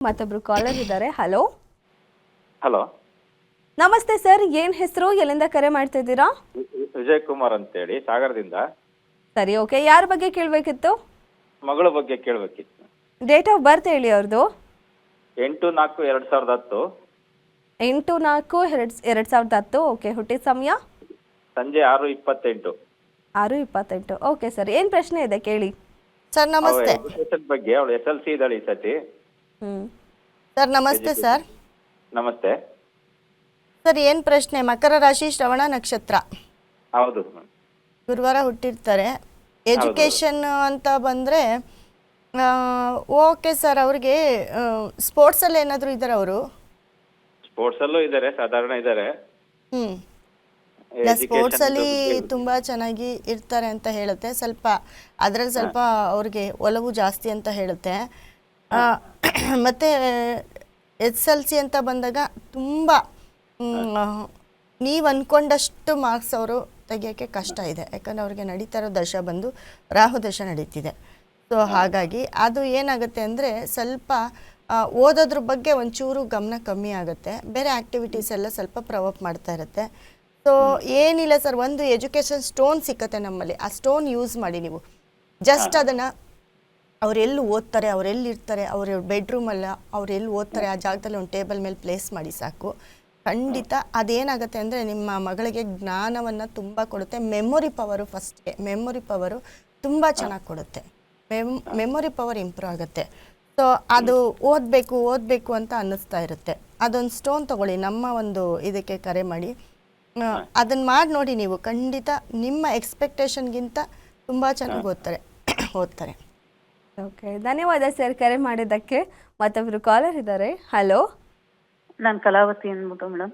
ಮತ್ತೊಬ್ರು ಕಾಲರ್ ಇದ್ದಾರೆ. Hello hello, ನಮಸ್ತೆ ಸರ್, ಏನ್ ಹೆಸರು, ಎಲ್ಲಿಂದ ಕರೆ ಮಾಡ್ತಾ ಇದ್ದೀರಾ? ವಿಜಯ್ ಕುಮಾರ್ ಅಂತೇಳಿ ಸಾಗರದಿಂದ. ಸರಿ, ಓಕೆ. ಯಾರ ಬಗ್ಗೆ ಕೇಳಬೇಕಿತ್ತು? ಮಗಳ ಬಗ್ಗೆ ಕೇಳಬೇಕಿತ್ತು. ಡೇಟ್ ಆಫ್ ಬರ್ತ್ ಹೇಳಿ ಅವ್ರದ್ದು. 8/4/2010. 8/4/2010. ಓಕೆ. ಹುಟ್ಟಿದ ಸಮಯ ಸಂಜೆ 6:28. 6:28. ಓಕೆ ಸರ್, ಏನ್ ಪ್ರಶ್ನೆ ಇದೆ ಕೇಳಿ. ಸರ್ ನಮಸ್ತೆ. ಎಜುಕೇಶನ್ ಬಗ್ಗೆ ಅವಳು SLC ಇದ್ದಾಳೆ ಈ ಸತಿ. ಸರ್ ನಮಸ್ತೆ ಸರ್. ನಮಸ್ತೆ ಸರ್, ಏನು ಪ್ರಶ್ನೆ? ಮಕರ ರಾಶಿ, ಶ್ರವಣ ನಕ್ಷತ್ರ, ಹೌದು. ಗುರುವಾರ ಹುಟ್ಟಿರ್ತಾರೆ. ಎಜುಕೇಷನ್ ಅಂತ ಬಂದರೆ ಓಕೆ ಸರ್. ಅವ್ರಿಗೆ ಸ್ಪೋರ್ಟ್ಸಲ್ಲಿ ಏನಾದರೂ ಇದ್ದಾರೆ ಅವರು? ಸ್ಪೋರ್ಟ್ಸ್ ಅಲ್ಲೂ ಇದ್ದಾರೆ, ಸಾಧಾರಣ ಇದ್ದಾರೆ. ಸ್ಪೋರ್ಟ್ಸಲ್ಲಿ ತುಂಬ ಚೆನ್ನಾಗಿ ಇರ್ತಾರೆ ಅಂತ ಹೇಳುತ್ತೆ. ಸ್ವಲ್ಪ ಅದರಲ್ಲಿ ಸ್ವಲ್ಪ ಅವ್ರಿಗೆ ಒಲವು ಜಾಸ್ತಿ ಅಂತ ಹೇಳುತ್ತೆ. ಮತ್ತು SLC ಅಂತ ಬಂದಾಗ ತುಂಬ ನೀವು ಅಂದ್ಕೊಂಡಷ್ಟು ಮಾರ್ಕ್ಸ್ ಅವರು ತೆಗಿಯೋಕ್ಕೆ ಕಷ್ಟ ಇದೆ. ಯಾಕಂದರೆ ಅವ್ರಿಗೆ ನಡೀತಾ ಇರೋ ದಶ ಬಂದು ರಾಹು ದಶ ನಡೀತಿದೆ. ಸೊ ಹಾಗಾಗಿ ಅದು ಏನಾಗುತ್ತೆ ಅಂದರೆ ಸ್ವಲ್ಪ ಓದೋದ್ರ ಬಗ್ಗೆ ಒಂಚೂರು ಗಮನ ಕಮ್ಮಿ ಆಗುತ್ತೆ. ಬೇರೆ ಆ್ಯಕ್ಟಿವಿಟೀಸ್ ಎಲ್ಲ ಸ್ವಲ್ಪ ಪ್ರವೋಕ್ ಮಾಡ್ತಾ ಇರುತ್ತೆ. ಸೊ ಏನಿಲ್ಲ ಸರ್, ಒಂದು ಎಜುಕೇಷನ್ ಸ್ಟೋನ್ ಸಿಕ್ಕತ್ತೆ ನಮ್ಮಲ್ಲಿ. ಆ ಸ್ಟೋನ್ ಯೂಸ್ ಮಾಡಿ ನೀವು. ಜಸ್ಟ್ ಅದನ್ನು ಅವರೆಲ್ಲಿ ಓದ್ತಾರೆ, ಅವರೆಲ್ಲಿರ್ತಾರೆ, ಅವ್ರ ಬೆಡ್ರೂಮಲ್ಲ ಅವರೆಲ್ಲಿ ಓದ್ತಾರೆ ಆ ಜಾಗದಲ್ಲಿ ಒಂದು ಟೇಬಲ್ ಮೇಲೆ ಪ್ಲೇಸ್ ಮಾಡಿ ಸಾಕು. ಖಂಡಿತ ಅದೇನಾಗುತ್ತೆ ಅಂದರೆ ನಿಮ್ಮ ಮಗಳಿಗೆ ಜ್ಞಾನವನ್ನು ತುಂಬ ಕೊಡುತ್ತೆ. ಮೆಮೊರಿ ಪವರು, ಫಸ್ಟ್ಗೆ ಮೆಮೊರಿ ಪವರು ತುಂಬ ಚೆನ್ನಾಗಿ ಕೊಡುತ್ತೆ. ಮೆಮೊರಿ ಪವರ್ ಇಂಪ್ರೂವ್ ಆಗುತ್ತೆ. ಸೊ ಅದು ಓದಬೇಕು ಅಂತ ಅನ್ನಿಸ್ತಾ ಇರುತ್ತೆ. ಅದೊಂದು ಸ್ಟೋನ್ ತೊಗೊಳ್ಳಿ, ನಮ್ಮ ಒಂದು ಇದಕ್ಕೆ ಕರೆ ಮಾಡಿ ಅದನ್ನು ಮಾಡಿ ನೋಡಿ. ನೀವು ಖಂಡಿತ ನಿಮ್ಮ ಎಕ್ಸ್ಪೆಕ್ಟೇಷನ್ಗಿಂತ ತುಂಬ ಚೆನ್ನಾಗಿ ಓದ್ತಾರೆ. ಓಕೆ, ಧನ್ಯವಾದ ಸರ್ ಕರೆ ಮಾಡಿದ್ದಕ್ಕೆ. ಮತ್ತೊಬ್ರು ಕಾಲರ್ ಇದ್ದಾರೆ. ಹಲೋ, ನಾನು ಕಲಾವತಿ ಅಂದ್ಬಿಟ್ಟು ಮೇಡಮ್.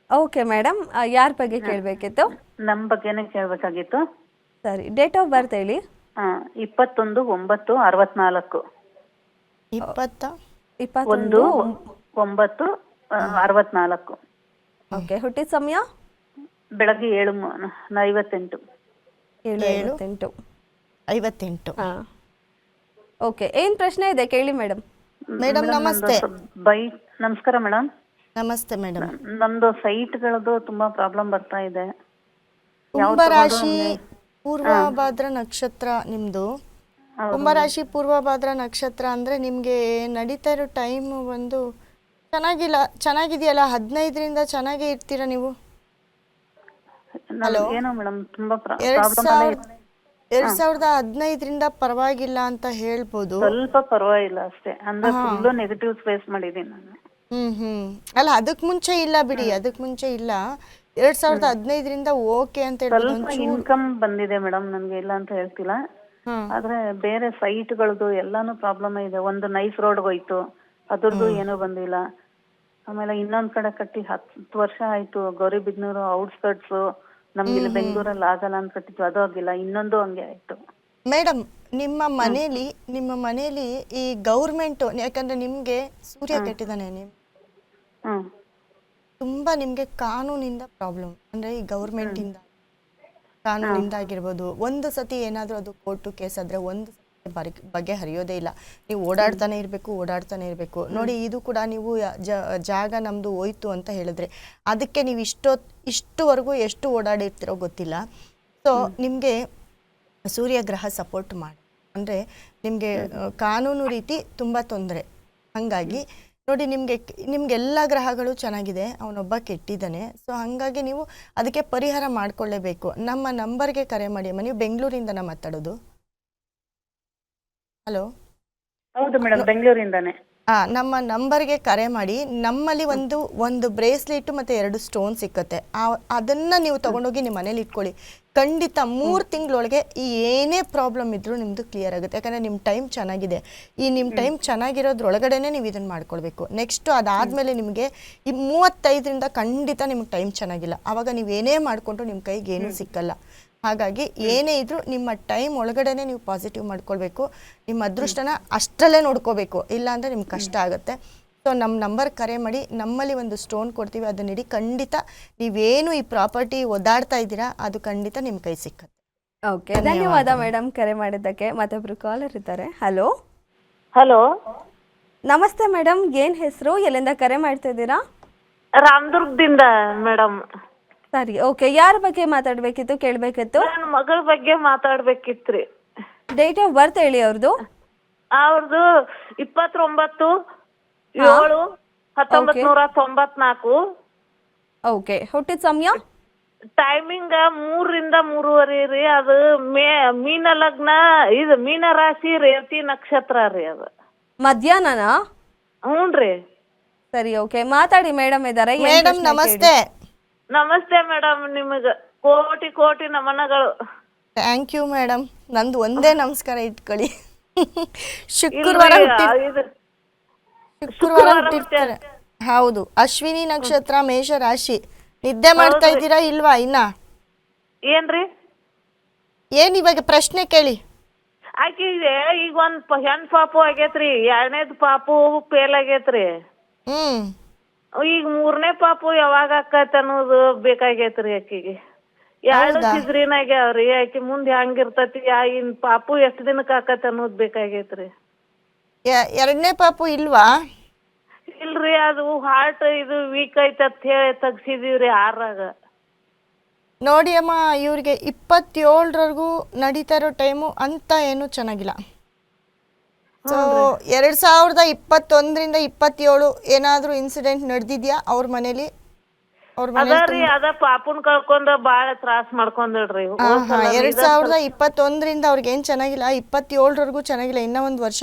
ಓಕೆ ಮೇಡಮ್, ಯಾರ ಬಗ್ಗೆ ಕೇಳಬೇಕಿತ್ತು? ನಮ್ಮ ಬಗ್ಗೆನೇ ಕೇಳಬೇಕಾಗಿತ್ತು. ಸರಿ, ಡೇಟ್ ಆಫ್ ಬರ್ತ್ ಹೇಳಿ. 21/9/64. 21/9/64. ಓಕೆ. ಹುಟ್ಟಿದ ಸಮಯ ಬೆಳಗ್ಗೆ 7:58. 7:58. ಹಾಂ, ಓಕೆ. ಏನು ಪ್ರಶ್ನೆ ಇದೆ ಕೇಳಿ ಮೇಡಮ್. ಮೇಡಮ್ ನಮಸ್ತೆ. ನಮಸ್ಕಾರ ಮೇಡಮ್. ನಮಸ್ತೆ ಮೇಡಮ್. ನಮ್ದು ಸೈಟ್ಗಳದ್ದು ತುಂಬಾ ಪ್ರಾಬ್ಲಮ್ ಬರ್ತಾ ಇದೆ. ಕುಂಭರಾಶಿ ಪೂರ್ವಭಾದ್ರ ನಕ್ಷತ್ರ ನಿಮ್ಮದು. ಕುಂಭರಾಶಿ ಪೂರ್ವಭಾದ್ರ ನಕ್ಷತ್ರ ಅಂದರೆ ನಿಮಗೆ ನಡೀತಾ ಇರೋ ಟೈಮ್ ಒಂದು ಚೆನ್ನಾಗಿದೆಯಲ್ಲ? 15ರಿಂದ ಚೆನ್ನಾಗೇ ಇರ್ತೀರಾ ನೀವು. ಹಲೋ, ಏನೋ ಮೇಡಮ್ ತುಂಬಾ 2015ರಿಂದ ಪರವಾಗಿಲ್ಲ ಅಂತ ಹೇಳ್ಬೋದು. ಸ್ವಲ್ಪ ಪರವಾಗಿಲ್ಲ ಅಷ್ಟೇ, ಅಂದ್ರೆ ಫುಲ್ ನೆಗೆಟಿವ್ ಫೇಸ್ ಮಾಡಿದ್ದೀನಿ ನಾನು. ಅಲ್ಲ, ಅದಕ್ಕೆ ಮುಂಚೆ ಇಲ್ಲ ಬಿಡಿ, ಅದಕ್ಕೆ ಮುಂಚೆ ಇಲ್ಲ. 2015ರಿಂದ ಓಕೆ ಅಂತ ಹೇಳ್ಬೋದು. ಸ್ವಲ್ಪ ಇನ್ಕಮ್ ಬಂದಿದೆ ಮೇಡಮ್ ನನಗೆ, ಇಲ್ಲ ಅಂತ ಹೇಳ್ತಿಲ್ಲ. ಆದ್ರೆ ಬೇರೆ ಸೈಟ್ಗಳದ್ದು ಎಲ್ಲಾನು ಪ್ರಾಬ್ಲಮ್ ಇದೆ. ಒಂದು ನೈಸ್ ರೋಡ್ ಹೋಯ್ತು, ಅದ್ರದ್ದು ಏನೂ ಬಂದಿಲ್ಲ. ಆಮೇಲೆ ಇನ್ನೊಂದ್ ಕಡೆ ಕಟ್ಟಿ 10 ವರ್ಷ ಆಯ್ತು, ಗೌರಿಬಿದನೂರು ಔಟ್ಸ್ಕರ್ಟ್ಸ್, ನಮ್ಗೆ ಇಲ್ಲಿ ಬೆಂಗಳೂರಲ್ಲಿ ಆಗಲ್ಲ ಅಂತ ಕಟ್ಟಿದ್ವಿ, ಅದು ಆಗಿಲ್ಲ. ಇನ್ನೊಂದು ಹಂಗೆ ಆಯ್ತು. ಮೇಡಮ್, ನಿಮ್ಮ ಮನೇಲಿ ಈ ಗೌರ್ಮೆಂಟ್, ಯಾಕಂದ್ರೆ ನಿಮ್ಗೆ ಸೂರ್ಯ ಕೆಟ್ಟಿದ್ದಾನೆ, ತುಂಬಾ ನಿಮ್ಗೆ ಕಾನೂನಿಂದ ಪ್ರಾಬ್ಲಮ್. ಅಂದ್ರೆ ಈ ಗೌರ್ಮೆಂಟಿಂದ, ಕಾನೂನಿಂದ ಆಗಿರ್ಬೋದು. ಒಂದು ಸತಿ ಏನಾದರೂ ಅದು ಕೋರ್ಟು ಕೇಸ್ ಆದ್ರೆ ಒಂದು ಬಗ್ಗೆ ಹರಿಯೋದೇ ಇಲ್ಲ. ನೀವು ಓಡಾಡ್ತಾನೆ ಇರಬೇಕು ನೋಡಿ. ಇದು ಕೂಡ ನೀವು ಜಾಗ ನಮ್ಮದು ಹೋಯ್ತು ಅಂತ ಹೇಳಿದ್ರೆ ಅದಕ್ಕೆ ನೀವು ಇಷ್ಟುವರೆಗೂ ಎಷ್ಟು ಓಡಾಡಿರ್ತಿರೋ ಗೊತ್ತಿಲ್ಲ. ಸೊ ನಿಮಗೆ ಸೂರ್ಯಗ್ರಹ ಸಪೋರ್ಟ್ ಮಾಡಿ, ಅಂದರೆ ನಿಮಗೆ ಕಾನೂನು ರೀತಿ ತುಂಬ ತೊಂದರೆ. ಹಾಗಾಗಿ ನೋಡಿ, ನಿಮಗೆಲ್ಲ ಗ್ರಹಗಳು ಚೆನ್ನಾಗಿದೆ, ಅವನೊಬ್ಬ ಕೆಟ್ಟಿದ್ದಾನೆ. ಸೊ ಹಾಗಾಗಿ ನೀವು ಅದಕ್ಕೆ ಪರಿಹಾರ ಮಾಡಿಕೊಳ್ಳೇಬೇಕು. ನಮ್ಮ ನಂಬರ್ಗೆ ಕರೆ ಮಾಡಿ ಅಮ್ಮ. ನೀವು ಬೆಂಗಳೂರಿಂದನ ಮಾತಾಡೋದು? ಹಲೋ, ಹೌದು ಮೇಡಮ್, ಬೆಂಗಳೂರಿಂದಾನೆ. ನಮ್ಮ ನಂಬರ್ಗೆ ಕರೆ ಮಾಡಿ. ನಮ್ಮಲ್ಲಿ ಒಂದು ಬ್ರೇಸ್ಲೆಟ್ ಮತ್ತು 2 ಸ್ಟೋನ್ ಸಿಕ್ಕತ್ತೆ. ಅದನ್ನು ನೀವು ತೊಗೊಂಡೋಗಿ ನಿಮ್ಮ ಮನೇಲಿ ಇಟ್ಕೊಳ್ಳಿ. ಖಂಡಿತ 3 ತಿಂಗಳೊಳಗೆ ಈ ಏನೇ ಪ್ರಾಬ್ಲಮ್ ಇದ್ರೂ ನಿಮ್ಮದು ಕ್ಲಿಯರ್ ಆಗುತ್ತೆ. ಯಾಕಂದರೆ ನಿಮ್ಮ ಟೈಮ್ ಚೆನ್ನಾಗಿದೆ. ಈ ನಿಮ್ಮ ಟೈಮ್ ಚೆನ್ನಾಗಿರೋದ್ರೊಳಗಡೆ ನೀವು ಇದನ್ನು ಮಾಡ್ಕೊಳ್ಬೇಕು. ನೆಕ್ಸ್ಟು ಅದಾದಮೇಲೆ ನಿಮಗೆ ಈ 35ರಿಂದ ಖಂಡಿತ ನಿಮ್ಗೆ ಟೈಮ್ ಚೆನ್ನಾಗಿಲ್ಲ. ಆವಾಗ ನೀವು ಏನೇ ಮಾಡಿಕೊಂಡ್ರು ನಿಮ್ಮ ಕೈಗೆ ಏನೂ ಸಿಕ್ಕಲ್ಲ. ಹಾಗಾಗಿ ಏನೇ ಇದ್ರೂ ನಿಮ್ಮ ಟೈಮ್ ಒಳಗಡೆನೆ ನೀವು ಪಾಸಿಟಿವ್ ಮಾಡ್ಕೊಳ್ಬೇಕು. ನಿಮ್ಮ ಅದೃಷ್ಟನ ಅಷ್ಟರಲ್ಲೇ ನೋಡ್ಕೋಬೇಕು, ಇಲ್ಲಾಂದರೆ ನಿಮ್ಗೆ ಕಷ್ಟ ಆಗುತ್ತೆ. ಸೊ ನಮ್ಮ ನಂಬರ್ ಕರೆ ಮಾಡಿ. ನಮ್ಮಲ್ಲಿ ಒಂದು ಸ್ಟೋನ್ ಕೊಡ್ತೀವಿ, ಅದನ್ನ ಇಡಿ. ಖಂಡಿತ ನೀವೇನು ಈ ಪ್ರಾಪರ್ಟಿ ಒದ್ದಾಡ್ತಾ ಇದ್ದೀರಾ ಅದು ಖಂಡಿತ ನಿಮ್ಮ ಕೈ ಸಿಕ್ಕತ್ತೆ. ಓಕೆ, ಧನ್ಯವಾದ ಮೇಡಮ್ ಕರೆ ಮಾಡಿದ್ದಕ್ಕೆ. ಮತ್ತೊಬ್ರು ಕಾಲರ್ ಇದ್ದಾರೆ. ಹಲೋ, ನಮಸ್ತೆ ಮೇಡಮ್, ಏನು ಹೆಸರು, ಎಲ್ಲಿಂದ ಕರೆ ಮಾಡ್ತಾ ಇದ್ದೀರಾ? ರಾಮದುರ್ಗದಿಂದ ಮೇಡಮ್. ಸರಿ, ಓಕೆ. ಯಾರ ಬಗ್ಗೆ ಮಾತಾಡಬೇಕಿತ್ತು, ಕೇಳಬೇಕಿತ್ತು? ನನ್ನ ಮಗಳ ಬಗ್ಗೆ ಮಾತಾಡ್ಬೇಕಿತ್ರಿ. ಡೇಟ್ ಆಫ್ ಬರ್ತ್ ಹೇಳಿ ಅವ್ರದ್ದು. ಅವ್ರದ್ದು 29/7/1994. ಓಕೆ. ಹುಟ್ಟಿದ ಸಮಯ? ಟೈಮಿಂಗ್ 3ರಿಂದ 3:30 ರೀ. ಅದು ಮೀನ ಲಗ್ನ, ಇದು ಮೀನ ರಾಶಿ ರೇವತಿ ನಕ್ಷತ್ರ ರೀ ಅದು. ಮಧ್ಯಾಹ್ನನಾ? ಹ್ಞೂ ರೀ. ಸರಿ, ಓಕೆ. ಮಾತಾಡಿ, ಮೇಡಮ್ ಇದ್ದಾರೆ. ಮೇಡಮ್ ನಮಸ್ತೆ. ನಮಸ್ತೆ ಮೇಡಮ್, ನಿಮಗೆ ಕೋಟಿ ಕೋಟಿ ನಮನಗಳು. Thank you madam. ನಂದು ಒಂದೇ ನಮಸ್ಕಾರ ಇಟ್ಕೊಳ್ಳಿ. ಶುಕ್ರವಾರ ಹುಟ್ಟಿರ್ತಾರೆ. ಹೌದು, ಅಶ್ವಿನಿ ನಕ್ಷತ್ರ, ಮೇಷ ರಾಶಿ. ನಿದ್ದೆ ಮಾಡ್ತಾ ಇದ್ದೀರಾ ಇಲ್ವಾ ಇನ್ನ? ಏನ್ರಿ? ಏನ್ ಇವಾಗ ಪ್ರಶ್ನೆ ಕೇಳಿ. ಆಕಿಗೆ ಈಗ ಒಂದ್ ಹೆಣ್ ಪಾಪು ಆಗೇತ್ರಿ, 2ನೇದ್ ಪಾಪು ಫೇಲ್ ಆಗೇತ್ರಿ. ಈಗ 3ನೇ ಪಾಪು ಯಾವಾಗ ಆಕೈತೆ ಅನ್ನೋದು ಬೇಕಾಗೈತ್ರಿ ಆಕಿಗೆ. 2 ಸಿಜ್ರಿನ್ ಆಗ್ಯಾವ್ರಿ. ಆಕಿ ಮುಂದೆ ಹೆಂಗಿರ್ತತಿ, ಇನ್ ಪಾಪು ಎಷ್ಟ್ ದಿನಕ್ಕೆ ಆಕೈತೆ ಅನ್ನೋದು ಬೇಕಾಗೈತ್ರಿ. 2ನೇ ಪಾಪು ಇಲ್ವಾ? ಇಲ್ರಿ, ಅದು ಹಾರ್ಟ್ ಇದು ವೀಕ್ ಐತೆ ಅಂತ ಹೇಳಿ ತೆಗ್ಸಿದೀವ್ರಿ 6ರಾಗ. ನೋಡಿ ಅಮ್ಮ, ಇವ್ರಿಗೆ 27ರವರೆಗೂ ನಡೀತಾ ಇರೋ ಟೈಮು ಅಂತ ಏನು ಚೆನ್ನಾಗಿಲ್ಲ. ಸೊ 2021ರಿಂದ 27 ಏನಾದರೂ ಇನ್ಸಿಡೆಂಟ್ ನಡೆದಿದ್ಯಾ ಅವ್ರ ಮನೇಲಿ? ಅದರಿ, ಅದ ಪಾಪುನ್ ಕಳ್ಕೊಂಡ ಬಾಳ ತ್ರಾಸ ಮಾಡ್ಕೊಂಡ್ರಿ. 2021ರಿಂದ ಅವ್ರಿಗೆ ಏನ್ ಚೆನ್ನಾಗಿಲ್ಲ, 27ರವರೆಗೂ ಚೆನ್ನಾಗಿಲ್ಲ. ಇನ್ನ 1 ವರ್ಷ